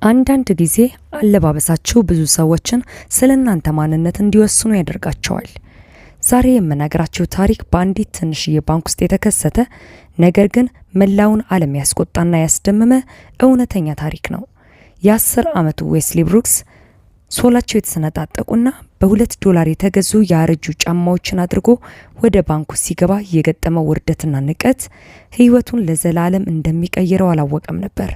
አንዳንድ ጊዜ አለባበሳችሁ ብዙ ሰዎችን ስለናንተ ማንነት እንዲወስኑ ያደርጋቸዋል። ዛሬ የምነግራችሁ ታሪክ በአንዲት ትንሽዬ ባንክ ውስጥ የተከሰተ ነገር ግን መላውን ዓለም ያስቆጣና ያስደመመ እውነተኛ ታሪክ ነው። የ10 ዓመቱ ዌስሊ ብሩክስ ሶላቸው የተሰነጣጠቁና $2 የተገዙ ያረጁ ጫማዎችን አድርጎ ወደ ባንኩ ሲገባ የገጠመው ውርደትና ንቀት ህይወቱን ለዘላለም እንደሚቀይረው አላወቀም ነበር።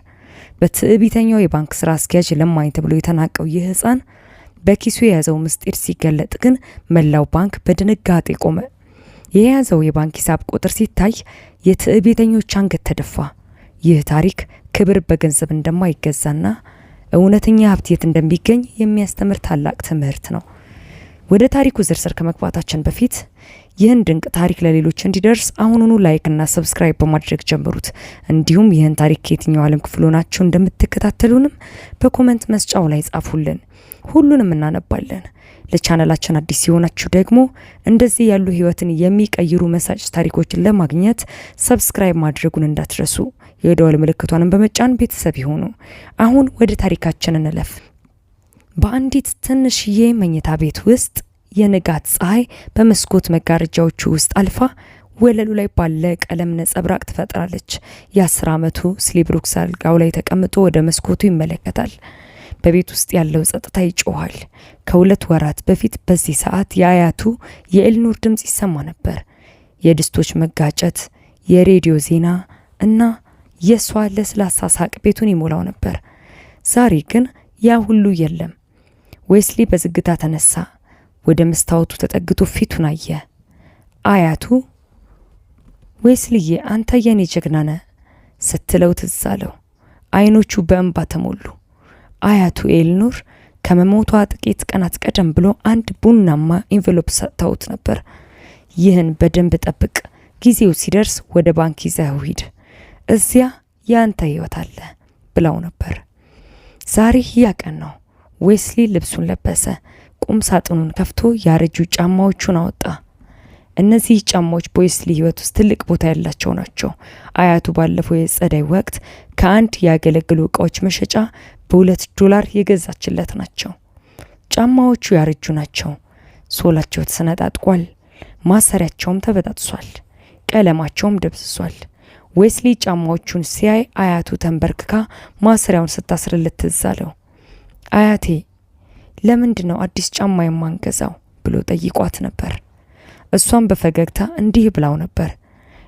በትዕቢተኛው የባንክ ስራ አስኪያጅ ለማኝ ተብሎ የተናቀው ይህ ህፃን በኪሱ የያዘው ምስጢር ሲገለጥ ግን መላው ባንክ በድንጋጤ ቆመ። የያዘው የባንክ ሂሳብ ቁጥር ሲታይ የትዕቢተኞች አንገት ተደፋ። ይህ ታሪክ ክብር በገንዘብ እንደማይገዛና እውነተኛ ሀብት የት እንደሚገኝ የሚያስተምር ታላቅ ትምህርት ነው። ወደ ታሪኩ ዝርዝር ከመግባታችን በፊት ይህን ድንቅ ታሪክ ለሌሎች እንዲደርስ አሁኑኑ ላይክ እና ሰብስክራይብ በማድረግ ጀምሩት። እንዲሁም ይህን ታሪክ ከየትኛው ዓለም ክፍል ሆናችሁ እንደምትከታተሉንም በኮሜንት መስጫው ላይ ጻፉልን። ሁሉንም እናነባለን። ለቻናላችን አዲስ ሲሆናችሁ ደግሞ እንደዚህ ያሉ ህይወትን የሚቀይሩ መሳጭ ታሪኮችን ለማግኘት ሰብስክራይብ ማድረጉን እንዳትረሱ። የደወል ምልክቷንም በመጫን ቤተሰብ ይሁኑ። አሁን ወደ ታሪካችን እንለፍ። በአንዲት ትንሽዬ መኝታ ቤት ውስጥ የንጋት ፀሐይ በመስኮት መጋረጃዎቹ ውስጥ አልፋ ወለሉ ላይ ባለ ቀለም ነጸብራቅ ትፈጥራለች። የ10 ዓመቱ ዌስሊ ብሩክስ አልጋው ላይ ተቀምጦ ወደ መስኮቱ ይመለከታል። በቤት ውስጥ ያለው ጸጥታ ይጮሃል። ከ2 ወራት በፊት በዚህ ሰዓት የአያቱ የኤልኖር ድምጽ ይሰማ ነበር። የድስቶች መጋጨት፣ የሬዲዮ ዜና እና የሷ ለስላሳ ሳቅ ቤቱን ይሞላው ነበር። ዛሬ ግን ያ ሁሉ የለም። ዌስሊ በዝግታ ተነሳ። ወደ መስታወቱ ተጠግቶ ፊቱን አየ። አያቱ ዌስሊዬ አንተ የኔ ጀግና ነህ ስትለው ትዝ አለው። አይኖቹ በእንባ ተሞሉ። አያቱ ኤልኖር ከመሞቷ ጥቂት ቀናት ቀደም ብሎ አንድ ቡናማ ኢንቨሎፕ ሰጥተውት ነበር። ይህን በደንብ ጠብቅ፣ ጊዜው ሲደርስ ወደ ባንክ ይዘኸው ሂድ፣ እዚያ ያንተ ህይወት አለ ብለው ነበር። ዛሬ ያ ቀን ነው። ዌስሊ ልብሱን ለበሰ። ቁም ሳጥኑን ከፍቶ ያረጁ ጫማዎቹን አወጣ። እነዚህ ጫማዎች በዌስሊ ህይወት ውስጥ ትልቅ ቦታ ያላቸው ናቸው። አያቱ ባለፈው የጸደይ ወቅት ከአንድ ያገለግሉ እቃዎች መሸጫ $2 የገዛችለት ናቸው። ጫማዎቹ ያረጁ ናቸው። ሶላቸው ተሰነጣጥቋል። ማሰሪያቸውም ተበጣጥሷል። ቀለማቸውም ደብዝሷል። ዌስሊ ጫማዎቹን ሲያይ አያቱ ተንበርክካ ማሰሪያውን ስታስርለት ትዝ አለው። አያቴ ለምንድን ነው አዲስ ጫማ የማንገዛው ብሎ ጠይቋት ነበር። እሷም በፈገግታ እንዲህ ብላው ነበር።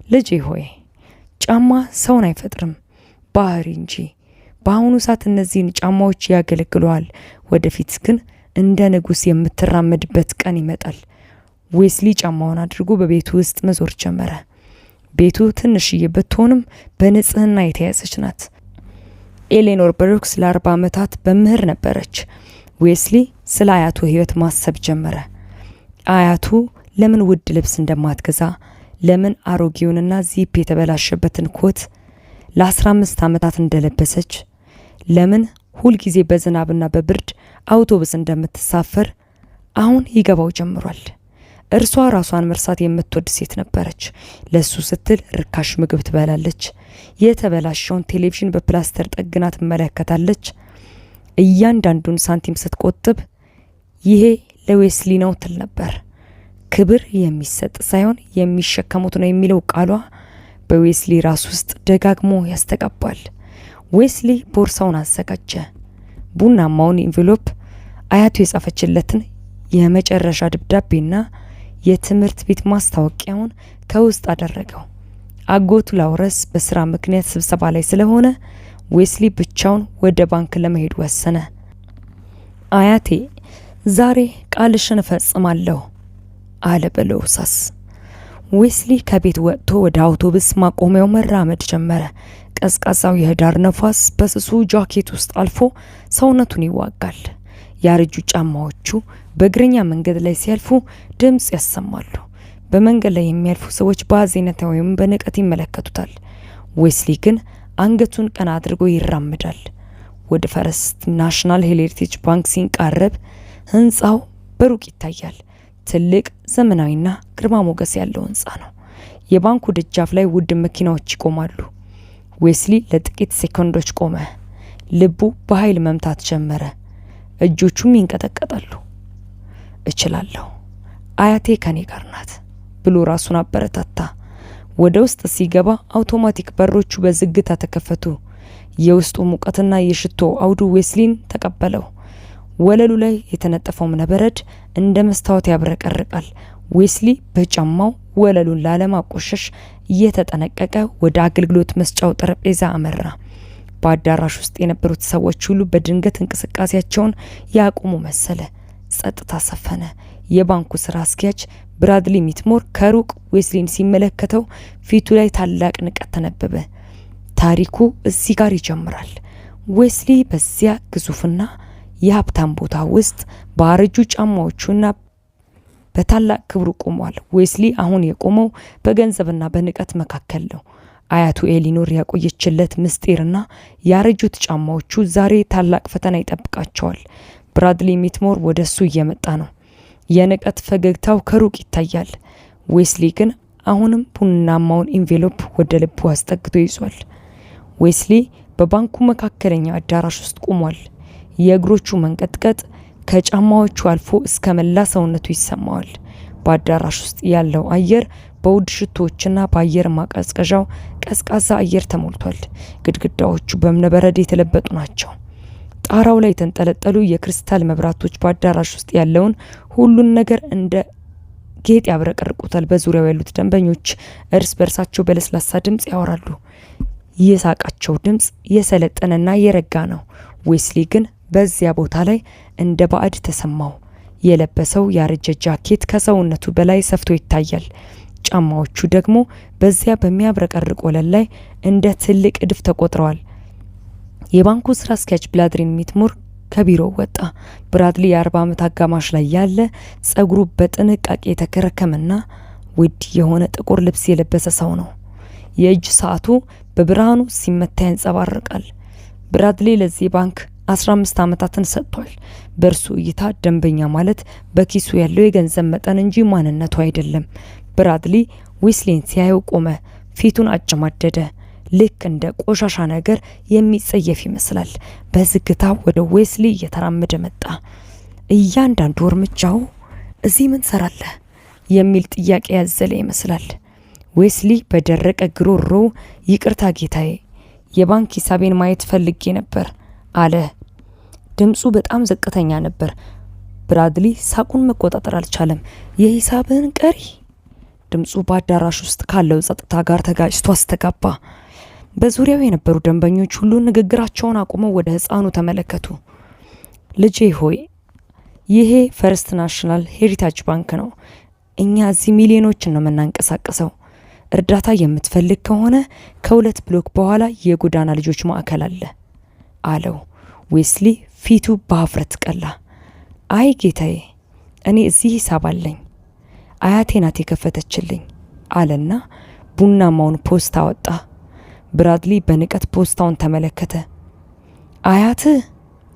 ልጄ ሆይ ጫማ ሰውን አይፈጥርም ባህሪ እንጂ። በአሁኑ ሰዓት እነዚህን ጫማዎች ያገለግለዋል። ወደፊት ግን እንደ ንጉስ የምትራመድበት ቀን ይመጣል። ዌስሊ ጫማውን አድርጎ በቤቱ ውስጥ መዞር ጀመረ። ቤቱ ትንሽዬ ብትሆንም በንጽህና የተያዘች ናት። ኤሌኖር ብሩክስ ለ40 ዓመታት በምህር ነበረች። ዌስሊ ስለ አያቱ ህይወት ማሰብ ጀመረ። አያቱ ለምን ውድ ልብስ እንደማትገዛ፣ ለምን አሮጌውንና ዚፕ የተበላሸበትን ኮት ለ15 ዓመታት እንደለበሰች፣ ለምን ሁልጊዜ በዝናብና በብርድ አውቶቡስ እንደምትሳፈር አሁን ይገባው ጀምሯል። እርሷ ራሷን መርሳት የምትወድ ሴት ነበረች። ለሱ ስትል ርካሽ ምግብ ትበላለች። የተበላሸውን ቴሌቪዥን በፕላስተር ጠግና ትመለከታለች። እያንዳንዱን ሳንቲም ስትቆጥብ ይሄ ለዌስሊ ነው ትል ነበር። ክብር የሚሰጥ ሳይሆን የሚሸከሙት ነው የሚለው ቃሏ በዌስሊ ራስ ውስጥ ደጋግሞ ያስተጋባል። ዌስሊ ቦርሳውን አዘጋጀ። ቡናማውን ኢንቨሎፕ፣ አያቱ የጻፈችለትን የመጨረሻ ደብዳቤና የትምህርት ቤት ማስታወቂያውን ከውስጥ አደረገው። አጎቱ ላውረስ በስራ ምክንያት ስብሰባ ላይ ስለሆነ ዌስሊ ብቻውን ወደ ባንክ ለመሄድ ወሰነ። አያቴ ዛሬ ቃልሽን እፈጽማለሁ አለ በለሆሳስ። ዌስሊ ከቤት ወጥቶ ወደ አውቶቡስ ማቆሚያው መራመድ ጀመረ። ቀዝቃዛው የህዳር ነፋስ በስሱ ጃኬት ውስጥ አልፎ ሰውነቱን ይዋጋል። ያረጁ ጫማዎቹ በእግረኛ መንገድ ላይ ሲያልፉ ድምጽ ያሰማሉ። በመንገድ ላይ የሚያልፉ ሰዎች በአዜኔታ ወይም በንቀት ይመለከቱታል። ዌስሊ ግን አንገቱን ቀና አድርጎ ይራመዳል። ወደ ፈረስት ናሽናል ሄሪቴጅ ባንክ ሲንቃረብ ህንጻው በሩቅ ይታያል። ትልቅ ዘመናዊና ግርማ ሞገስ ያለው ህንጻ ነው። የባንኩ ደጃፍ ላይ ውድ መኪናዎች ይቆማሉ። ዌስሊ ለጥቂት ሴኮንዶች ቆመ። ልቡ በኃይል መምታት ጀመረ። እጆቹም ይንቀጠቀጣሉ። እችላለሁ፣ አያቴ ከኔ ጋር ናት ብሎ ራሱን አበረታታ። ወደ ውስጥ ሲገባ አውቶማቲክ በሮቹ በዝግታ ተከፈቱ። የውስጡ ሙቀትና የሽቶ አውዱ ዌስሊን ተቀበለው። ወለሉ ላይ የተነጠፈው እብነበረድ እንደ መስታወት ያብረቀርቃል። ዌስሊ በጫማው ወለሉን ላለማቆሸሽ እየተጠነቀቀ ወደ አገልግሎት መስጫው ጠረጴዛ አመራ። በአዳራሽ ውስጥ የነበሩት ሰዎች ሁሉ በድንገት እንቅስቃሴያቸውን ያቆሙ መሰለ። ጸጥታ ሰፈነ። የባንኩ ስራ አስኪያጅ ብራድሊ ሚትሞር ከሩቅ ዌስሊን ሲመለከተው ፊቱ ላይ ታላቅ ንቀት ተነበበ። ታሪኩ እዚህ ጋር ይጀምራል። ዌስሊ በዚያ ግዙፍና የሀብታም ቦታ ውስጥ ባረጁ ጫማዎቹና በታላቅ ክብሩ ቆሟል። ዌስሊ አሁን የቆመው በገንዘብና በንቀት መካከል ነው። አያቱ ኤሊኖር ያቆየችለት ምስጢርና ያረጁት ጫማዎቹ ዛሬ ታላቅ ፈተና ይጠብቃቸዋል። ብራድሊ ሚትሞር ወደሱ እየመጣ ነው። የንቀት ፈገግታው ከሩቅ ይታያል። ዌስሊ ግን አሁንም ቡናማውን ኢንቬሎፕ ወደ ልቡ አስጠግቶ ይዟል። ዌስሊ በባንኩ መካከለኛ አዳራሽ ውስጥ ቆሟል። የእግሮቹ መንቀጥቀጥ ከጫማዎቹ አልፎ እስከ መላ ሰውነቱ ይሰማዋል። በአዳራሽ ውስጥ ያለው አየር በውድ ሽቶዎችና በአየር ማቀዝቀዣው ቀዝቃዛ አየር ተሞልቷል። ግድግዳዎቹ በእብነበረድ የተለበጡ ናቸው። ጣራው ላይ የተንጠለጠሉ የክሪስታል መብራቶች በአዳራሽ ውስጥ ያለውን ሁሉን ነገር እንደ ጌጥ ያብረቀርቁታል። በዙሪያው ያሉት ደንበኞች እርስ በርሳቸው በለስላሳ ድምጽ ያወራሉ። የሳቃቸው ድምጽ የሰለጠነና የረጋ ነው። ዌስሊ ግን በዚያ ቦታ ላይ እንደ ባዕድ ተሰማው። የለበሰው ያረጀ ጃኬት ከሰውነቱ በላይ ሰፍቶ ይታያል። ጫማዎቹ ደግሞ በዚያ በሚያብረቀርቅ ወለል ላይ እንደ ትልቅ እድፍ ተቆጥረዋል። የባንኩ ስራ አስኪያጅ ብራድሊ ሚትሞር ከቢሮው ወጣ። ብራድሊ የ40 ዓመት አጋማሽ ላይ ያለ ጸጉሩ በጥንቃቄ የተከረከመና ውድ የሆነ ጥቁር ልብስ የለበሰ ሰው ነው። የእጅ ሰዓቱ በብርሃኑ ሲመታ ያንጸባርቃል። ብራድሊ ለዚህ ባንክ 15 ዓመታትን ሰጥቷል። በእርሱ እይታ ደንበኛ ማለት በኪሱ ያለው የገንዘብ መጠን እንጂ ማንነቱ አይደለም። ብራድሊ ዌስሊን ሲያየው ቆመ። ፊቱን አጨማደደ። ልክ እንደ ቆሻሻ ነገር የሚጸየፍ ይመስላል። በዝግታ ወደ ዌስሊ እየተራመደ መጣ። እያንዳንዱ እርምጃው እዚህ ምን ሰራለህ የሚል ጥያቄ ያዘለ ይመስላል። ዌስሊ በደረቀ ግሮሮ ይቅርታ ጌታዬ፣ የባንክ ሂሳቤን ማየት ፈልጌ ነበር አለ። ድምፁ በጣም ዝቅተኛ ነበር። ብራድሊ ሳቁን መቆጣጠር አልቻለም። የሂሳብን ቀሪ? ድምፁ በአዳራሽ ውስጥ ካለው ጸጥታ ጋር ተጋጭቶ አስተጋባ። በዙሪያው የነበሩ ደንበኞች ሁሉ ንግግራቸውን አቁመው ወደ ሕፃኑ ተመለከቱ። ልጄ ሆይ፣ ይሄ ፈርስት ናሽናል ሄሪታጅ ባንክ ነው። እኛ እዚህ ሚሊዮኖችን ነው የምናንቀሳቀሰው። እርዳታ የምትፈልግ ከሆነ ከ2 ብሎክ በኋላ የጎዳና ልጆች ማዕከል አለ አለው። ዌስሊ ፊቱ በሀፍረት ቀላ። አይ ጌታዬ፣ እኔ እዚህ ሂሳብ አለኝ፣ አያቴ ናት የከፈተችልኝ አለና ቡናማውን ፖስታ አወጣ። ብራድሊ በንቀት ፖስታውን ተመለከተ። አያትህ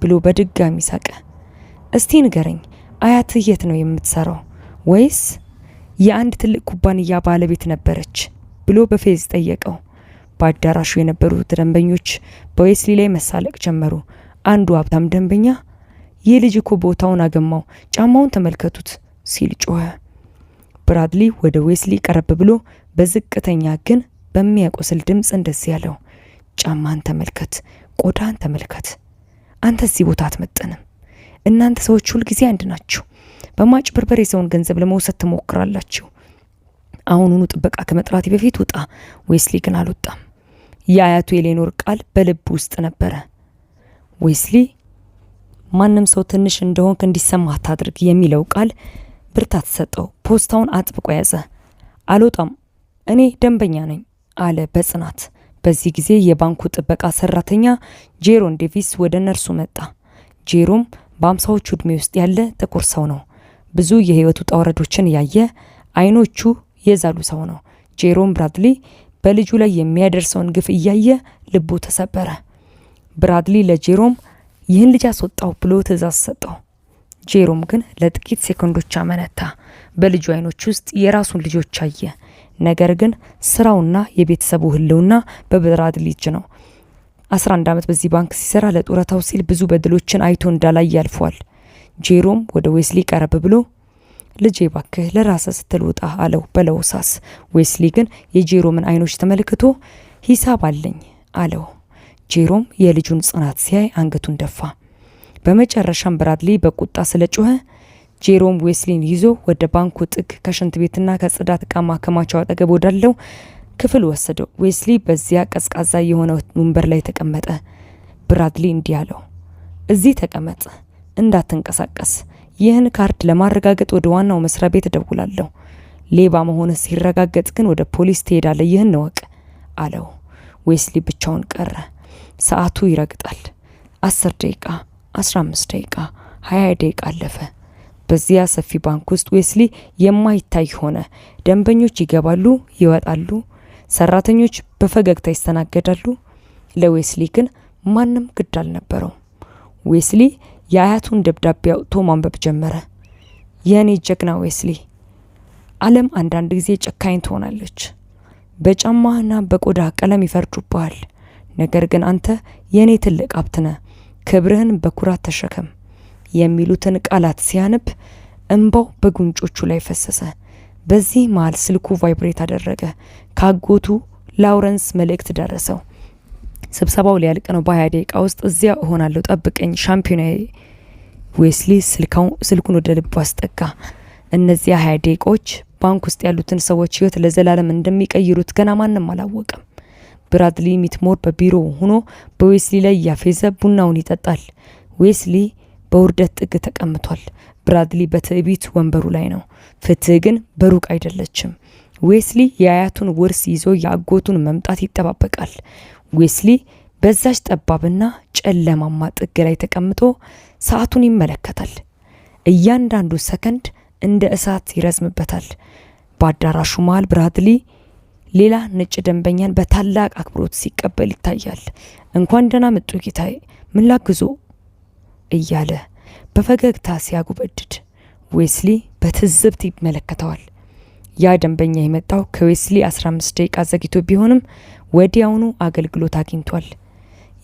ብሎ በድጋሚ ሳቀ። እስቲ ንገረኝ፣ አያትህ የት ነው የምትሰራው? ወይስ የአንድ ትልቅ ኩባንያ ባለቤት ነበረች ብሎ በፌዝ ጠየቀው። በአዳራሹ የነበሩት ደንበኞች በዌስሊ ላይ መሳለቅ ጀመሩ። አንዱ ሀብታም ደንበኛ ይህ ልጅ እኮ ቦታውን አገማው፣ ጫማውን ተመልከቱት ሲል ጮኸ። ብራድሊ ወደ ዌስሊ ቀረብ ብሎ በዝቅተኛ ግን በሚያቆስል ድምፅ እንደዚህ ያለው፣ ጫማን ተመልከት፣ ቆዳን ተመልከት። አንተ እዚህ ቦታ አትመጥንም። እናንተ ሰዎች ሁል ጊዜ አንድ ናችሁ። በማጭበርበር የሰውን ገንዘብ ለመውሰድ ትሞክራላችሁ። አሁኑኑ ጥበቃ ከመጥራቴ በፊት ውጣ። ዌስሊ ግን አልወጣም። የአያቱ ኤሌኖር ቃል በልብ ውስጥ ነበረ። ዌስሊ ማንም ሰው ትንሽ እንደሆንክ እንዲሰማህ ታድርግ የሚለው ቃል ብርታት ሰጠው። ፖስታውን አጥብቆ ያዘ። አልወጣም፣ እኔ ደንበኛ ነኝ አለ በጽናት። በዚህ ጊዜ የባንኩ ጥበቃ ሰራተኛ ጄሮን ዴቪስ ወደ ነርሱ መጣ። ጄሮም በ50ዎቹ ዕድሜ ውስጥ ያለ ጥቁር ሰው ነው። ብዙ የህይወቱ ውጣ ውረዶችን ያየ፣ አይኖቹ የዛሉ ሰው ነው። ጄሮም ብራድሊ በልጁ ላይ የሚያደርሰውን ግፍ እያየ ልቡ ተሰበረ። ብራድሊ ለጄሮም ይህን ልጅ አስወጣው ብሎ ትዕዛዝ ሰጠው። ጄሮም ግን ለጥቂት ሴኮንዶች አመነታ። በልጁ አይኖች ውስጥ የራሱን ልጆች አየ። ነገር ግን ስራውና የቤተሰቡ ህልውና በብራድሊ እጅ ነው። 11 ዓመት በዚህ ባንክ ሲሰራ ለጡረታው ሲል ብዙ በድሎችን አይቶ እንዳላይ ያልፏል። ጄሮም ወደ ዌስሊ ቀረብ ብሎ ልጄ ባክህ ለራስህ ስትል ውጣ አለው በለውሳስ። ዌስሊ ግን የጄሮምን አይኖች ተመልክቶ ሂሳብ አለኝ አለው። ጄሮም የልጁን ጽናት ሲያይ አንገቱን ደፋ። በመጨረሻም ብራድሊ በቁጣ ስለጮኸ ጄሮም ዌስሊን ይዞ ወደ ባንኩ ጥግ ከሽንት ቤትና ከጽዳት ዕቃ ማከማቻው አጠገብ ወዳለው ክፍል ወሰደው። ዌስሊ በዚያ ቀዝቃዛ የሆነ ወንበር ላይ ተቀመጠ። ብራድሊ እንዲህ አለው፣ እዚህ ተቀመጥ፣ እንዳትንቀሳቀስ። ይህን ካርድ ለማረጋገጥ ወደ ዋናው መስሪያ ቤት እደውላለሁ። ሌባ መሆንህ ሲረጋገጥ ግን ወደ ፖሊስ ትሄዳለህ፣ ይህን እወቅ አለው። ዌስሊ ብቻውን ቀረ። ሰዓቱ ይረግጣል። 10 ደቂቃ፣ 15 ደቂቃ፣ 20 ደቂቃ አለፈ። በዚያ ሰፊ ባንክ ውስጥ ዌስሊ የማይታይ ሆነ። ደንበኞች ይገባሉ፣ ይወጣሉ። ሰራተኞች በፈገግታ ይስተናገዳሉ። ለዌስሊ ግን ማንም ግድ አልነበረው። ዌስሊ የአያቱን ደብዳቤ አውጥቶ ማንበብ ጀመረ። የኔ ጀግና ዌስሊ፣ ዓለም አንዳንድ ጊዜ ጨካኝ ትሆናለች። በጫማህና በቆዳ ቀለም ይፈርዱብሃል። ነገር ግን አንተ የኔ ትልቅ ሀብት ነህ። ክብርህን በኩራት ተሸከም የሚሉትን ቃላት ሲያነብ እንባው በጉንጮቹ ላይ ፈሰሰ። በዚህ መሃል ስልኩ ቫይብሬት አደረገ። ካጎቱ ላውረንስ መልእክት ደረሰው። ስብሰባው ሊያልቅ ነው። በ20 ደቂቃ ውስጥ እዚያ እሆናለሁ፣ ጠብቀኝ ሻምፒዮናዬ። ዌስሊ ስልኩን ወደ ልቡ አስጠጋ። እነዚያ 20 ደቂቃዎች ባንክ ውስጥ ያሉትን ሰዎች ህይወት ለዘላለም እንደሚቀይሩት ገና ማንም አላወቀም። ብራድሊ ሚትሞር በቢሮ ሆኖ በዌስሊ ላይ ያፌዘ ቡናውን ይጠጣል። ዌስሊ በውርደት ጥግ ተቀምጧል። ብራድሊ በትዕቢት ወንበሩ ላይ ነው። ፍትህ ግን በሩቅ አይደለችም። ዌስሊ የአያቱን ውርስ ይዞ የአጎቱን መምጣት ይጠባበቃል። ዌስሊ በዛች ጠባብና ጨለማማ ጥግ ላይ ተቀምጦ ሰዓቱን ይመለከታል። እያንዳንዱ ሰከንድ እንደ እሳት ይረዝምበታል። በአዳራሹ መሃል ብራድሊ ሌላ ነጭ ደንበኛን በታላቅ አክብሮት ሲቀበል ይታያል። እንኳን ደህና መጡ ጌታዬ፣ ምን ላግዞ እያለ በፈገግታ ሲያጉበድድ ዌስሊ በትዝብት ይመለከተዋል። ያ ደንበኛ የመጣው ከዌስሊ 15 ደቂቃ ዘግይቶ ቢሆንም ወዲያውኑ አገልግሎት አግኝቷል።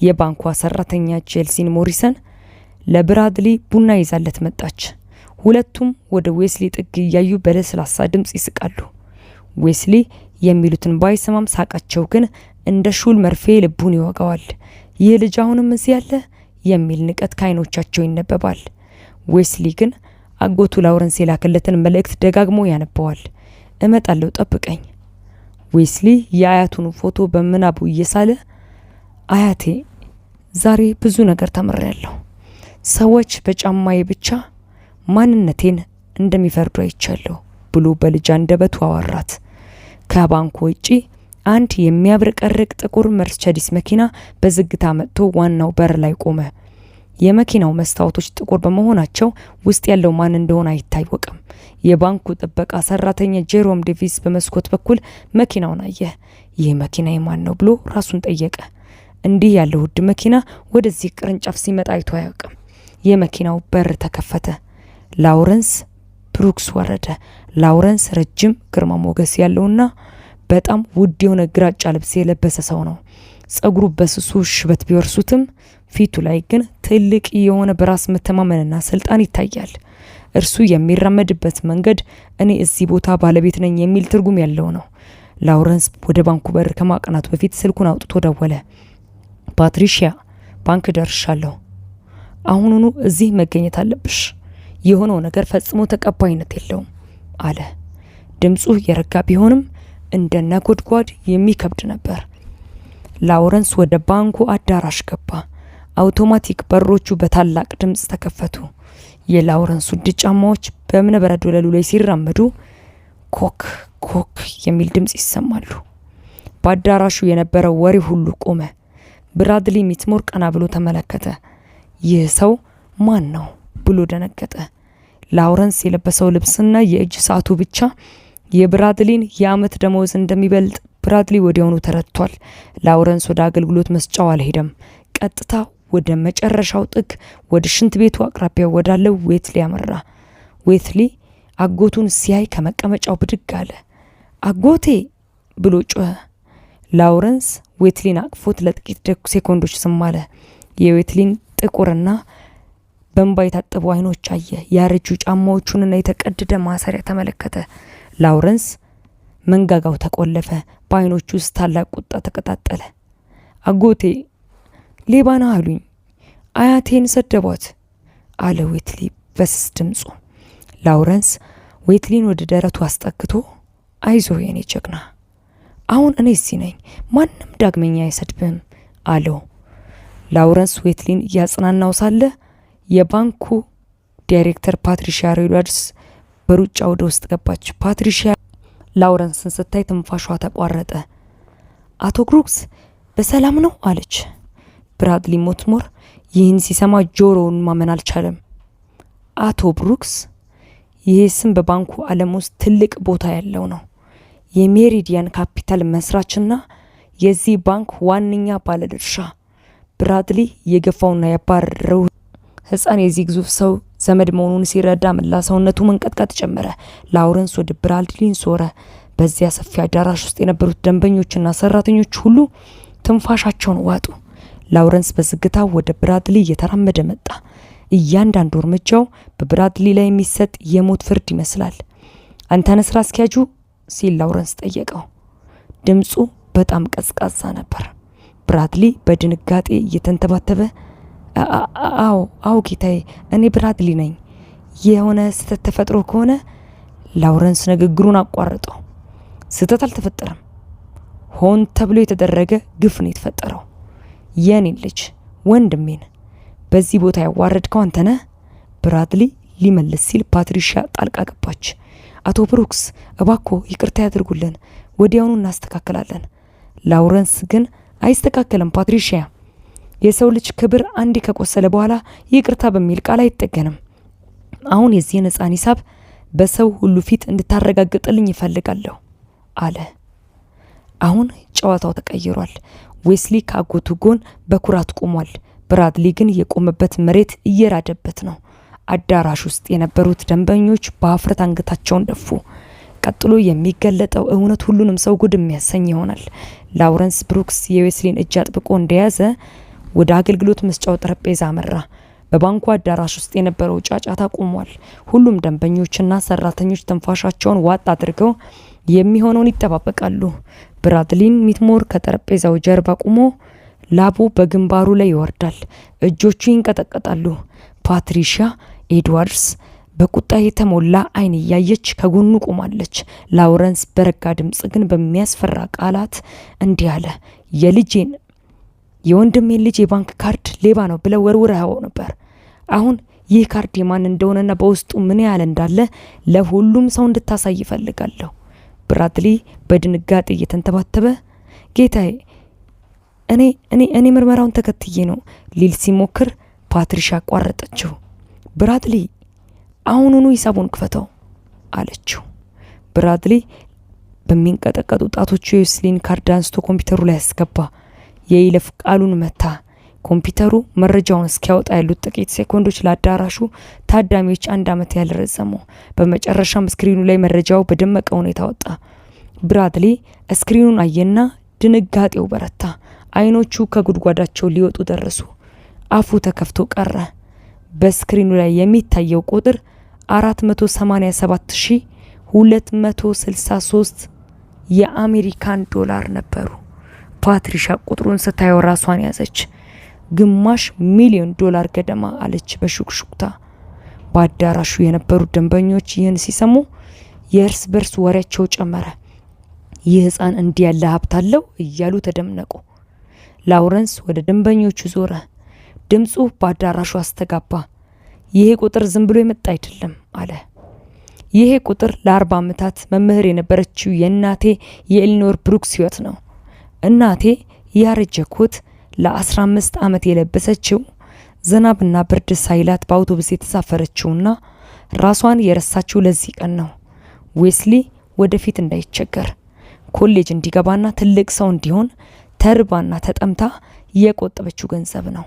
የባንኳ ሰራተኛ ቼልሲን ሞሪሰን ለብራድሊ ቡና ይዛለት መጣች። ሁለቱም ወደ ዌስሊ ጥግ እያዩ በለስላሳ ድምጽ ይስቃሉ። ዌስሊ የሚሉትን ባይሰማም ሳቃቸው ግን እንደ ሹል መርፌ ልቡን ይወጋዋል። ይህ ልጅ አሁንም እዚህ ያለ የሚል ንቀት ከዓይኖቻቸው ይነበባል። ዌስሊ ግን አጎቱ ላውረንስ የላከለትን መልእክት ደጋግሞ ያነበዋል። እመጣለሁ፣ ጠብቀኝ። ዌስሊ የአያቱን ፎቶ በምናቡ እየሳለ አያቴ፣ ዛሬ ብዙ ነገር ተምሬያለሁ። ሰዎች በጫማዬ ብቻ ማንነቴን እንደሚፈርዱ አይቻለሁ ብሎ በልጅ አንደበቱ አወራት። ከባንኩ ውጪ አንድ የሚያብረቀርቅ ጥቁር መርቸዲስ መኪና በዝግታ መጥቶ ዋናው በር ላይ ቆመ። የመኪናው መስታወቶች ጥቁር በመሆናቸው ውስጥ ያለው ማን እንደሆነ አይታወቅም። የባንኩ ጥበቃ ሰራተኛ ጄሮም ዴቪስ በመስኮት በኩል መኪናውን አየ። ይህ መኪና የማን ነው ብሎ ራሱን ጠየቀ። እንዲህ ያለው ውድ መኪና ወደዚህ ቅርንጫፍ ሲመጣ አይቶ አያውቅም። የመኪናው በር ተከፈተ። ላውረንስ ብሩክስ ወረደ። ላውረንስ ረጅም ግርማ ሞገስ ያለውና በጣም ውድ የሆነ ግራጫ ልብስ የለበሰ ሰው ነው። ጸጉሩ በስሱ ሽበት ቢወርሱትም ፊቱ ላይ ግን ትልቅ የሆነ በራስ መተማመንና ስልጣን ይታያል። እርሱ የሚራመድበት መንገድ እኔ እዚህ ቦታ ባለቤት ነኝ የሚል ትርጉም ያለው ነው። ላውረንስ ወደ ባንኩ በር ከማቅናቱ በፊት ስልኩን አውጥቶ ደወለ። ፓትሪሺያ፣ ባንክ ደርሻለሁ። አሁኑኑ እዚህ መገኘት አለብሽ። የሆነው ነገር ፈጽሞ ተቀባይነት የለውም አለ። ድምፁ የረጋ ቢሆንም እንደ ነጎድጓድ የሚከብድ ነበር። ላውረንስ ወደ ባንኩ አዳራሽ ገባ። አውቶማቲክ በሮቹ በታላቅ ድምፅ ተከፈቱ። የላውረንስ ውድ ጫማዎች በእብነበረድ ወለሉ ላይ ሲራመዱ ኮክ ኮክ የሚል ድምፅ ይሰማሉ። በአዳራሹ የነበረው ወሬ ሁሉ ቆመ። ብራድሊ ሚትሞር ቀና ብሎ ተመለከተ። ይህ ሰው ማን ነው ብሎ ደነገጠ። ላውረንስ የለበሰው ልብስና የእጅ ሰዓቱ ብቻ የብራድሊን የአመት ደመወዝ እንደሚበልጥ ብራድሊ ወዲያውኑ ተረድቷል። ላውረንስ ወደ አገልግሎት መስጫው አልሄደም። ቀጥታ ወደ መጨረሻው ጥግ ወደ ሽንት ቤቱ አቅራቢያ ወዳለው ዌትሊ አመራ። ዌትሊ አጎቱን ሲያይ ከመቀመጫው ብድግ አለ። አጎቴ ብሎ ጮኸ። ላውረንስ ዌትሊን አቅፎት ለጥቂት ሴኮንዶች ዝም አለ። የዌትሊን ጥቁርና በእንባ የታጠቡ አይኖች አየ። ያረጁ ጫማዎቹንና የተቀደደ ማሰሪያ ተመለከተ። ላውረንስ መንጋጋው ተቆለፈ። በአይኖቹ ውስጥ ታላቅ ቁጣ ተቀጣጠለ። አጎቴ ሌባ ነህ አሉኝ፣ አያቴን ሰደቧት አለ ዌትሊ በስስ ድምፁ። ላውረንስ ዌትሊን ወደ ደረቱ አስጠግቶ አይዞህ የኔ ጀግና፣ አሁን እኔ እዚህ ነኝ፣ ማንም ዳግመኛ አይሰድብም አለው። ላውረንስ ዌትሊን እያጽናናው ሳለ የባንኩ ዳይሬክተር ፓትሪሺያ ሬድዋርድስ በሩጫ ወደ ውስጥ ገባች። ፓትሪሺያ ላውረንስን ስታይ ትንፋሿ ተቋረጠ። አቶ ብሩክስ በሰላም ነው አለች። ብራድሊ ሞትሞር ይህን ሲሰማ ጆሮውን ማመን አልቻለም። አቶ ብሩክስ? ይህ ስም በባንኩ ዓለም ውስጥ ትልቅ ቦታ ያለው ነው። የሜሪዲያን ካፒታል መስራችና የዚህ ባንክ ዋነኛ ባለድርሻ። ብራድሊ የገፋውና ያባረረው ሕፃን የዚህ ግዙፍ ሰው ዘመድ መሆኑን ሲረዳ መላ ሰውነቱ መንቀጥቀጥ ጀመረ። ላውረንስ ወደ ብራድሊን ዞረ። በዚያ ሰፊ አዳራሽ ውስጥ የነበሩት ደንበኞችና ሰራተኞች ሁሉ ትንፋሻቸውን ዋጡ። ላውረንስ በዝግታ ወደ ብራድሊ እየተራመደ መጣ። እያንዳንዱ እርምጃው በብራድሊ ላይ የሚሰጥ የሞት ፍርድ ይመስላል። አንተነ ስራ አስኪያጁ ሲል ላውረንስ ጠየቀው። ድምፁ በጣም ቀዝቃዛ ነበር። ብራድሊ በድንጋጤ እየተንተባተበ አዎ ጌታዬ፣ እኔ ብራድሊ ነኝ። የሆነ ስህተት ተፈጥሮ ከሆነ ላውረንስ ንግግሩን አቋርጠው። ስህተት አልተፈጠረም። ሆን ተብሎ የተደረገ ግፍ ነው የተፈጠረው። የኔን ልጅ ወንድሜን በዚህ ቦታ ያዋረድከው አንተ ነህ። ብራድሊ ሊመልስ ሲል ፓትሪሺያ ጣልቃ ገባች። አቶ ብሩክስ እባክዎ ይቅርታ ያድርጉልን፣ ወዲያውኑ እናስተካክላለን። ላውረንስ ግን አይስተካከልም ፓትሪሺያ፣ የሰው ልጅ ክብር አንዴ ከቆሰለ በኋላ ይቅርታ በሚል ቃል አይጠገንም። አሁን የዚህን ሕፃን ሂሳብ በሰው ሁሉ ፊት እንድታረጋግጥልኝ ይፈልጋለሁ አለ። አሁን ጨዋታው ተቀይሯል። ዌስሊ ከአጎቱ ጎን በኩራት ቆሟል። ብራድሊ ግን የቆመበት መሬት እየራደበት ነው። አዳራሽ ውስጥ የነበሩት ደንበኞች በአፍረት አንገታቸውን ደፉ። ቀጥሎ የሚገለጠው እውነት ሁሉንም ሰው ጉድ የሚያሰኝ ይሆናል። ላውረንስ ብሩክስ የዌስሊን እጅ አጥብቆ እንደያዘ ወደ አገልግሎት መስጫው ጠረጴዛ አመራ። በባንኩ አዳራሽ ውስጥ የነበረው ጫጫታ ቆሟል። ሁሉም ደንበኞችና ሰራተኞች ትንፋሻቸውን ዋጥ አድርገው የሚሆነውን ይጠባበቃሉ። ብራድሊን ሞትሞር ከጠረጴዛው ጀርባ ቆሞ ላቡ በግንባሩ ላይ ይወርዳል። እጆቹ ይንቀጠቀጣሉ። ፓትሪሺያ ኤድዋርድስ በቁጣ የተሞላ አይን እያየች ከጎኑ ቆማለች። ላውረንስ በረጋ ድምጽ ግን በሚያስፈራ ቃላት እንዲህ አለ። የወንድሜን ልጅ የባንክ ካርድ ሌባ ነው ብለው ወርውረው ነበር። አሁን ይህ ካርድ የማን እንደሆነና በውስጡ ምን ያህል እንዳለ ለሁሉም ሰው እንድታሳይ ይፈልጋለሁ። ብራድሊ በድንጋጤ እየተንተባተበ ጌታዬ፣ እኔ ምርመራውን ተከትዬ ነው ሊል ሲሞክር ፓትሪሺያ አቋረጠችው። ብራድሊ አሁኑኑ ሂሳቡን ክፈተው አለችው። ብራድሊ በሚንቀጠቀጡ ጣቶቹ የዌስሊን ካርድ አንስቶ ኮምፒውተሩ ላይ ያስገባ። የይለፍ ቃሉን መታ። ኮምፒውተሩ መረጃውን እስኪያወጣ ያሉት ጥቂት ሴኮንዶች ለአዳራሹ ታዳሚዎች 1 ዓመት ያህል ረዘሙ። በመጨረሻም ስክሪኑ ላይ መረጃው በደመቀ ሁኔታ ወጣ። ብራድሊ ስክሪኑን አየና ድንጋጤው በረታ። አይኖቹ ከጉድጓዳቸው ሊወጡ ደረሱ። አፉ ተከፍቶ ቀረ። በስክሪኑ ላይ የሚታየው ቁጥር 487,263 የአሜሪካን ዶላር ነበሩ። ፓትሪሺያ ቁጥሩን ስታየው ራሷን ያዘች። $500,000 ገደማ አለች በሹክሹክታ። በአዳራሹ የነበሩ ደንበኞች ይህን ሲሰሙ የእርስ በርስ ወሬያቸው ጨመረ። ይህ ሕፃን እንዲህ ያለ ሀብት አለው እያሉ ተደምነቁ። ላውረንስ ወደ ደንበኞቹ ዞረ። ድምፁ በአዳራሹ አስተጋባ። ይሄ ቁጥር ዝም ብሎ የመጣ አይደለም አለ። ይሄ ቁጥር ለ40 ዓመታት መምህር የነበረችው የእናቴ የኤሊኖር ብሩክስ ሕይወት ነው። እናቴ ያረጀ ኮት ለ15 ዓመት የለበሰችው፣ ዝናብና ብርድ ሳይላት በአውቶቡስ የተሳፈረችውና ራሷን የረሳችው ለዚህ ቀን ነው። ዌስሊ ወደፊት እንዳይቸገር ኮሌጅ እንዲገባና ትልቅ ሰው እንዲሆን ተርባና ተጠምታ የቆጠበችው ገንዘብ ነው።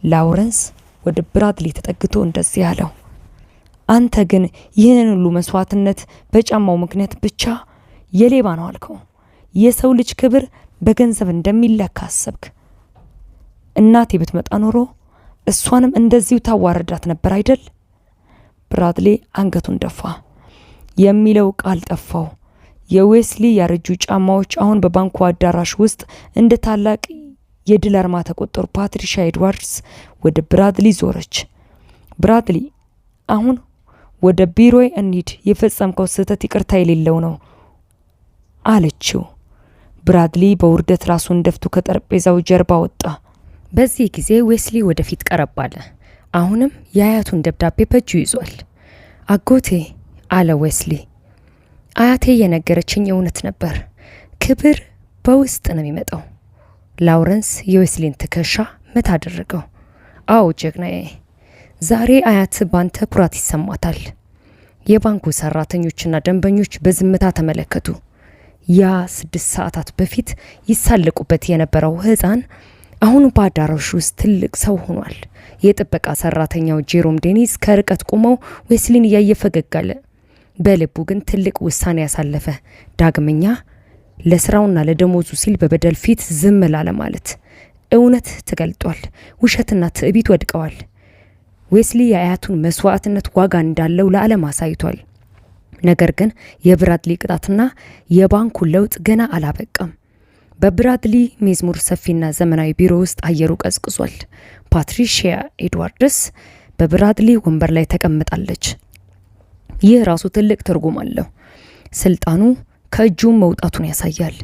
ላውረንስ ወደ ብራድሊ ተጠግቶ እንደዚህ ያለው፣ አንተ ግን ይህንን ሁሉ መስዋዕትነት በጫማው ምክንያት ብቻ የሌባ ነው አልከው። የሰው ልጅ ክብር በገንዘብ እንደሚለካ አሰብክ? እናቴ ብትመጣ ኖሮ እሷንም እንደዚሁ ታዋረዳት ነበር አይደል? ብራድሊ አንገቱን ደፋ። የሚለው ቃል ጠፋው። የዌስሊ ያረጁ ጫማዎች አሁን በባንኩ አዳራሽ ውስጥ እንደ ታላቅ የድል አርማ ተቆጠሩ። ፓትሪሺያ ኤድዋርድስ ወደ ብራድሊ ዞረች። ብራድሊ፣ አሁን ወደ ቢሮዬ እንሂድ። የፈጸምከው ስህተት ይቅርታ የሌለው ነው አለችው። ብራድሊ በውርደት ራሱን ደፍቶ ከጠረጴዛው ጀርባ ወጣ። በዚህ ጊዜ ዌስሊ ወደፊት ቀረብ አለ። አሁንም የአያቱን ደብዳቤ በእጁ ይዟል። አጎቴ አለ ዌስሊ፣ አያቴ የነገረችኝ እውነት ነበር። ክብር በውስጥ ነው የሚመጣው። ላውረንስ የዌስሊን ትከሻ መታ አደረገው። አዎ ጀግናዬ፣ ዛሬ አያት ባንተ ኩራት ይሰማታል። የባንኩ ሰራተኞችና ደንበኞች በዝምታ ተመለከቱ። ያ 6 ሰዓታት በፊት ይሳለቁበት የነበረው ሕፃን አሁን በአዳራሹ ውስጥ ትልቅ ሰው ሆኗል። የጥበቃ ሰራተኛው ጄሮም ዴኒስ ከርቀት ቆመው ዌስሊን እያየ ፈገግ አለ። በልቡ ግን ትልቅ ውሳኔ ያሳለፈ። ዳግመኛ ለስራውና ለደሞዙ ሲል በበደል ፊት ዝም ላለ ማለት። እውነት ተገልጧል። ውሸትና ትዕቢት ወድቀዋል። ዌስሊ የአያቱን መስዋዕትነት ዋጋ እንዳለው ለዓለም አሳይቷል። ነገር ግን የብራድሊ ቅጣትና የባንኩ ለውጥ ገና አላበቃም። በብራድሊ መዝሙር ሰፊና ዘመናዊ ቢሮ ውስጥ አየሩ ቀዝቅዟል። ፓትሪሺያ ኤድዋርድስ በብራድሊ ወንበር ላይ ተቀምጣለች። ይህ ራሱ ትልቅ ትርጉም አለው። ስልጣኑ ከእጁ መውጣቱን ያሳያል።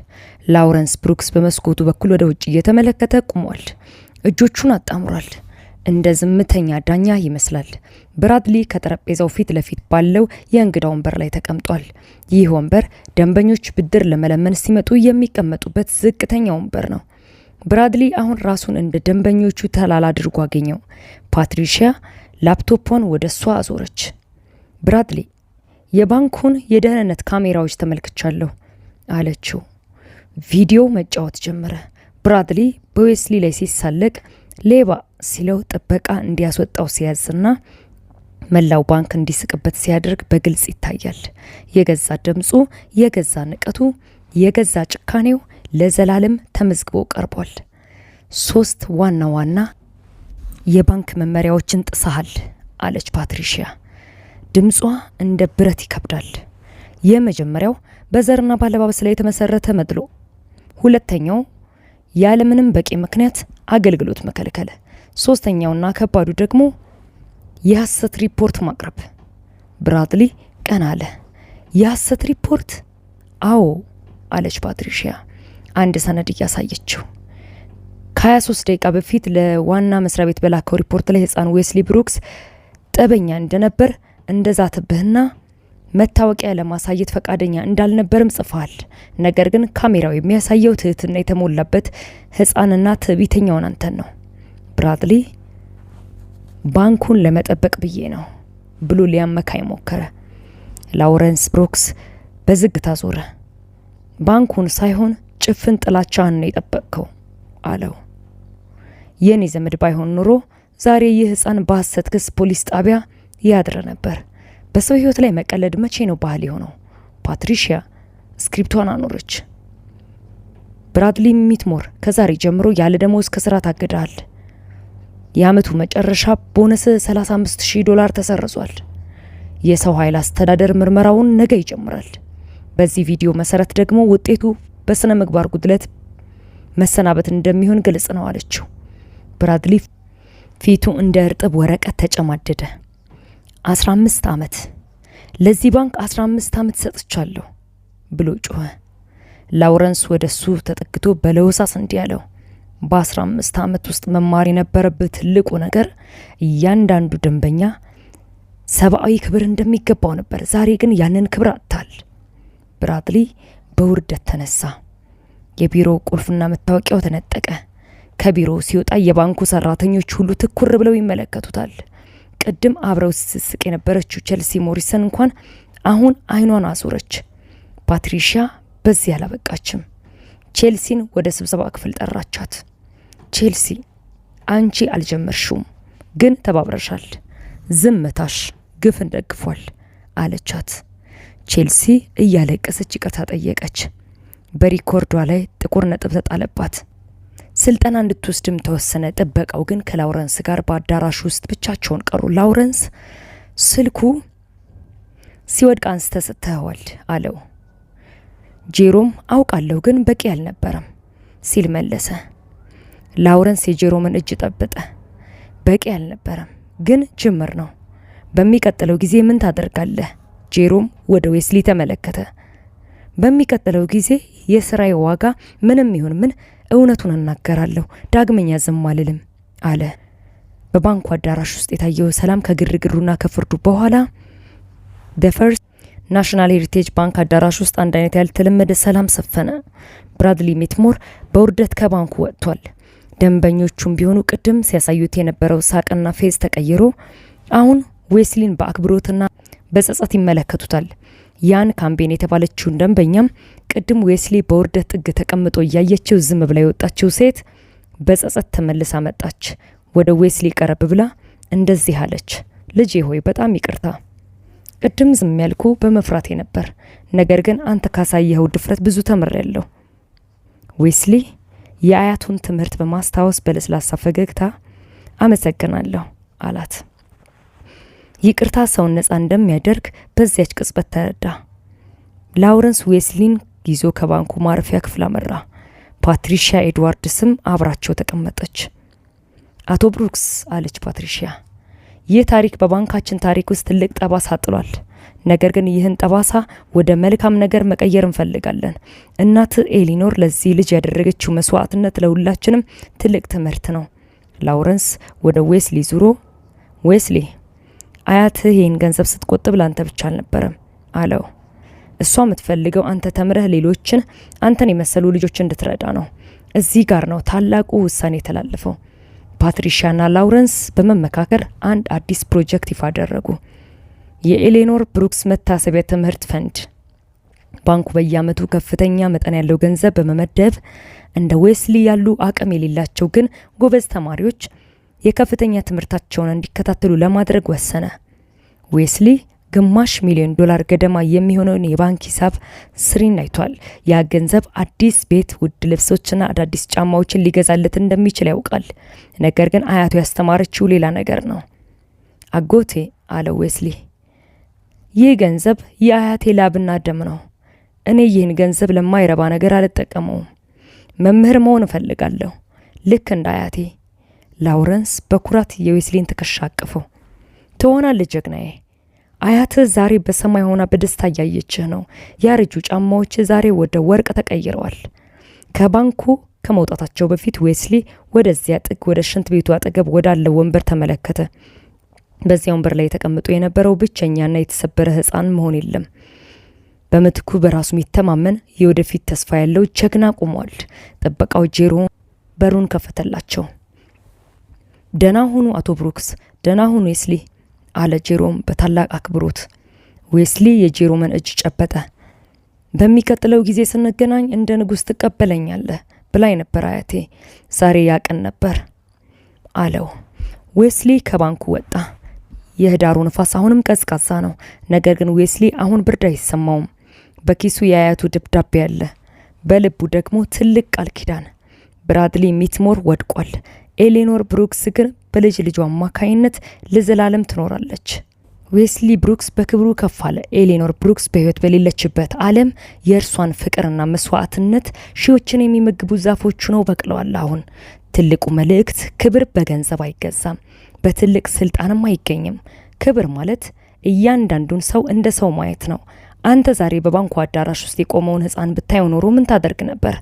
ላውረንስ ብሩክስ በመስኮቱ በኩል ወደ ውጭ እየተመለከተ ቆሟል። እጆቹን አጣምሯል። እንደ ዝምተኛ ዳኛ ይመስላል። ብራድሊ ከጠረጴዛው ፊት ለፊት ባለው የእንግዳ ወንበር ላይ ተቀምጧል። ይህ ወንበር ደንበኞች ብድር ለመለመን ሲመጡ የሚቀመጡበት ዝቅተኛ ወንበር ነው። ብራድሊ አሁን ራሱን እንደ ደንበኞቹ ተላላ አድርጎ አገኘው። ፓትሪሺያ ላፕቶፑን ወደ እሷ አዞረች። ብራድሊ፣ የባንኩን የደህንነት ካሜራዎች ተመልክቻለሁ አለችው። ቪዲዮ መጫወት ጀመረ። ብራድሊ በዌስሊ ላይ ሲሳለቅ ሌባ ሲለው ጥበቃ እንዲያስወጣው ሲያዝና መላው ባንክ እንዲስቅበት ሲያደርግ በግልጽ ይታያል። የገዛ ድምፁ፣ የገዛ ንቀቱ፣ የገዛ ጭካኔው ለዘላለም ተመዝግቦ ቀርቧል። 3 ዋና ዋና የባንክ መመሪያዎችን ጥሰሃል አለች ፓትሪሺያ። ድምጿ እንደ ብረት ይከብዳል። የመጀመሪያው በዘርና ባለባበስ ላይ የተመሰረተ መድሎ፣ ሁለተኛው ያለምንም በቂ ምክንያት አገልግሎት መከልከል፣ ሶስተኛውና ከባዱ ደግሞ የሐሰት ሪፖርት ማቅረብ። ብራድሊ ቀና አለ። የሐሰት ሪፖርት? አዎ አለች ፓትሪሺያ አንድ ሰነድ እያሳየችው። ከ23 ደቂቃ በፊት ለዋና መስሪያ ቤት በላከው ሪፖርት ላይ ሕፃን ዌስሊ ብሩክስ ጠበኛ እንደነበር እንደዛተብህና መታወቂያ ለማሳየት ፈቃደኛ እንዳልነበርም ጽፈሃል። ነገር ግን ካሜራው የሚያሳየው ትህትና የተሞላበት ሕፃንና ትዕቢተኛውን አንተን ነው። ብራድሊ ባንኩን ለመጠበቅ ብዬ ነው ብሎ ሊያመካኝ ሞከረ። ላውረንስ ብሩክስ በዝግታ ዞረ። ባንኩን ሳይሆን ጭፍን ጥላቻን ነው የጠበቅከው አለው። የኔ ዘመድ ባይሆን ኑሮ ዛሬ ይህ ሕፃን በሐሰት ክስ ፖሊስ ጣቢያ ያድረ ነበር። በሰው ህይወት ላይ መቀለድ መቼ ነው ባህል የሆነው? ፓትሪሺያ ስክሪፕቷን አኖረች። ብራድሊ ሚትሞር ከዛሬ ጀምሮ ያለ ደሞዝ ከስራ ታገዳል። የአመቱ መጨረሻ ቦነስ $35,000 ተሰርዟል። የሰው ኃይል አስተዳደር ምርመራውን ነገ ይጀምራል። በዚህ ቪዲዮ መሰረት ደግሞ ውጤቱ በስነ ምግባር ጉድለት መሰናበት እንደሚሆን ግልጽ ነው አለችው። ብራድሊ ፊቱ እንደ እርጥብ ወረቀት ተጨማደደ። 15 ዓመት ለዚህ ባንክ 15 ዓመት ሰጥቻለሁ ብሎ ጮኸ። ላውረንስ ወደሱ ተጠግቶ በለውሳስ እንዲህ አለው። በ15 ዓመት ውስጥ መማር የነበረበት ትልቁ ነገር እያንዳንዱ ደንበኛ ሰብአዊ ክብር እንደሚገባው ነበር። ዛሬ ግን ያንን ክብር አጥቷል። ብራድሊ በውርደት ተነሳ። የቢሮው ቁልፍና መታወቂያው ተነጠቀ። ከቢሮው ሲወጣ የባንኩ ሰራተኞች ሁሉ ትኩር ብለው ይመለከቱታል። ቅድም አብረው ስስቅ የነበረችው ቼልሲ ሞሪሰን እንኳን አሁን አይኗን አዞረች። ፓትሪሺያ በዚህ አላበቃችም። ቼልሲን ወደ ስብሰባ ክፍል ጠራቻት። ቼልሲ፣ አንቺ አልጀመርሽውም፣ ግን ተባብረሻል። ዝምታሽ ግፍን ደግፏል አለቻት። ቼልሲ እያለቀሰች ይቅርታ ጠየቀች። በሪኮርዷ ላይ ጥቁር ነጥብ ተጣለባት። ስልጠና እንድትወስድም ተወሰነ። ጥበቃው ግን ከላውረንስ ጋር በአዳራሹ ውስጥ ብቻቸውን ቀሩ። ላውረንስ ስልኩ ሲወድቅ አንስተህ ሰጥተኸዋል አለው። ጄሮም አውቃለሁ ግን በቂ አልነበረም ሲል መለሰ። ላውረንስ የጄሮምን እጅ ጠበጠ። በቂ አልነበረም ግን ጅምር ነው። በሚቀጥለው ጊዜ ምን ታደርጋለህ? ጄሮም ወደ ዌስሊ ተመለከተ። በሚቀጥለው ጊዜ የስራዬ ዋጋ ምንም ይሁን ምን እውነቱን እናገራለሁ፣ ዳግመኛ ዝም አልልም አለ። በባንኩ አዳራሽ ውስጥ የታየው ሰላም ከግርግሩና ከፍርዱ በኋላ ፈርስት ናሽናል ሄሪቴጅ ባንክ አዳራሽ ውስጥ አንድ አይነት ያልተለመደ ሰላም ሰፈነ። ብራድሊ ሜትሞር በውርደት ከባንኩ ወጥቷል። ደንበኞቹም ቢሆኑ ቅድም ሲያሳዩት የነበረው ሳቅና ፌዝ ተቀይሮ አሁን ዌስሊን በአክብሮትና በጸጸት ይመለከቱታል። ያን ካምቤን የተባለችውን ደንበኛም ቅድም ዌስሊ በውርደት ጥግ ተቀምጦ እያየችው ዝም ብላ የወጣችው ሴት በጸጸት ተመልሳ መጣች። ወደ ዌስሊ ቀረብ ብላ እንደዚህ አለች። ልጄ ሆይ በጣም ይቅርታ። ቅድም ዝም ያልኩ በመፍራቴ ነበር፣ ነገር ግን አንተ ካሳየኸው ድፍረት ብዙ ተምሬያለሁ። ዌስሊ የአያቱን ትምህርት በማስታወስ በለስላሳ ፈገግታ አመሰግናለሁ አላት። ይቅርታ ሰውን ነፃ እንደሚያደርግ በዚያች ቅጽበት ተረዳ። ላውረንስ ዌስሊን ይዞ ከባንኩ ማረፊያ ክፍል አመራ። ፓትሪሺያ ኤድዋርድስም አብራቸው ተቀመጠች። አቶ ብሩክስ አለች ፓትሪሺያ፣ ይህ ታሪክ በባንካችን ታሪክ ውስጥ ትልቅ ጠባሳ ጥሏል። ነገር ግን ይህን ጠባሳ ወደ መልካም ነገር መቀየር እንፈልጋለን። እናት ኤሊኖር ለዚህ ልጅ ያደረገችው መስዋዕትነት ለሁላችንም ትልቅ ትምህርት ነው። ላውረንስ ወደ ዌስሊ ዙሮ ዌስሊ አያትህ ይህን ገንዘብ ስትቆጥብ ላንተ ብቻ አልነበረም አለው። እሷ የምትፈልገው አንተ ተምረህ ሌሎችን አንተን የመሰሉ ልጆች እንድትረዳ ነው። እዚህ ጋር ነው ታላቁ ውሳኔ የተላለፈው። ፓትሪሺያና ላውረንስ በመመካከር አንድ አዲስ ፕሮጀክት ይፋ አደረጉ። የኤሌኖር ብሩክስ መታሰቢያ ትምህርት ፈንድ። ባንኩ በየአመቱ ከፍተኛ መጠን ያለው ገንዘብ በመመደብ እንደ ዌስሊ ያሉ አቅም የሌላቸው ግን ጎበዝ ተማሪዎች የከፍተኛ ትምህርታቸውን እንዲከታተሉ ለማድረግ ወሰነ። ዌስሊ $500,000 ገደማ የሚሆነውን የባንክ ሂሳብ ስሪን አይቷል። ያ ገንዘብ አዲስ ቤት፣ ውድ ልብሶችና አዳዲስ ጫማዎችን ሊገዛለት እንደሚችል ያውቃል። ነገር ግን አያቱ ያስተማረችው ሌላ ነገር ነው። አጎቴ አለው ዌስሊ፣ ይህ ገንዘብ የአያቴ ላብና ደም ነው። እኔ ይህን ገንዘብ ለማይረባ ነገር አልጠቀመውም። መምህር መሆን እፈልጋለሁ ልክ እንደ አያቴ። ላውረንስ በኩራት የዌስሊን ትከሻ አቀፈው። ትሆናለህ ጀግናዬ። አያትህ ዛሬ በሰማይ ሆና በደስታ እያየችህ ነው። ያረጁ ጫማዎች ዛሬ ወደ ወርቅ ተቀይረዋል። ከባንኩ ከመውጣታቸው በፊት ዌስሊ ወደዚያ ጥግ ወደ ሽንት ቤቱ አጠገብ ወዳለው ወንበር ተመለከተ። በዚያ ወንበር ላይ ተቀምጦ የነበረው ብቸኛና የተሰበረ ሕፃን መሆን የለም። በምትኩ በራሱ የሚተማመን የወደፊት ተስፋ ያለው ጀግና ቆሟል። ጥበቃው ጄሮ በሩን ከፈተላቸው። ደህና ሁኑ አቶ ብሩክስ፣ ደህና ሁኑ ዌስሊ አለ ጄሮም በታላቅ አክብሮት። ዌስሊ የጄሮምን እጅ ጨበጠ። በሚቀጥለው ጊዜ ስንገናኝ እንደ ንጉስ ትቀበለኛለህ ብላኝ ነበር አያቴ። ዛሬ ያቀን ነበር አለው። ዌስሊ ከባንኩ ወጣ። የህዳሩ ንፋስ አሁንም ቀዝቃዛ ነው። ነገር ግን ዌስሊ አሁን ብርድ አይሰማውም። በኪሱ የአያቱ ደብዳቤ አለ፣ በልቡ ደግሞ ትልቅ ቃል ኪዳን። ብራድሊ ሜትሞር ወድቋል። ኤሌኖር ብሩክስ ግን በልጅ ልጇ አማካይነት ለዘላለም ትኖራለች። ዌስሊ ብሩክስ በክብሩ ከፍ አለ። ኤሌኖር ብሩክስ በህይወት በሌለችበት ዓለም የእርሷን ፍቅርና መስዋዕትነት ሺዎችን የሚመግቡ ዛፎች ነው በቅለዋል። አሁን ትልቁ መልእክት ክብር በገንዘብ አይገዛም፣ በትልቅ ስልጣንም አይገኝም። ክብር ማለት እያንዳንዱን ሰው እንደ ሰው ማየት ነው። አንተ ዛሬ በባንኩ አዳራሽ ውስጥ የቆመውን ህፃን ብታየው ኖሮ ምን ታደርግ ነበር?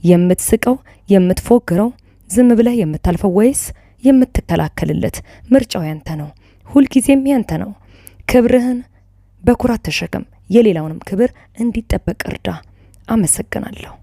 የምትስቀው፣ የምትፎግረው፣ ዝም ብለህ የምታልፈው ወይስ የምትከላከልለት? ምርጫው ያንተ ነው። ሁልጊዜም ያንተ ነው። ክብርህን በኩራት ተሸከም። የሌላውንም ክብር እንዲጠበቅ እርዳ። አመሰግናለሁ።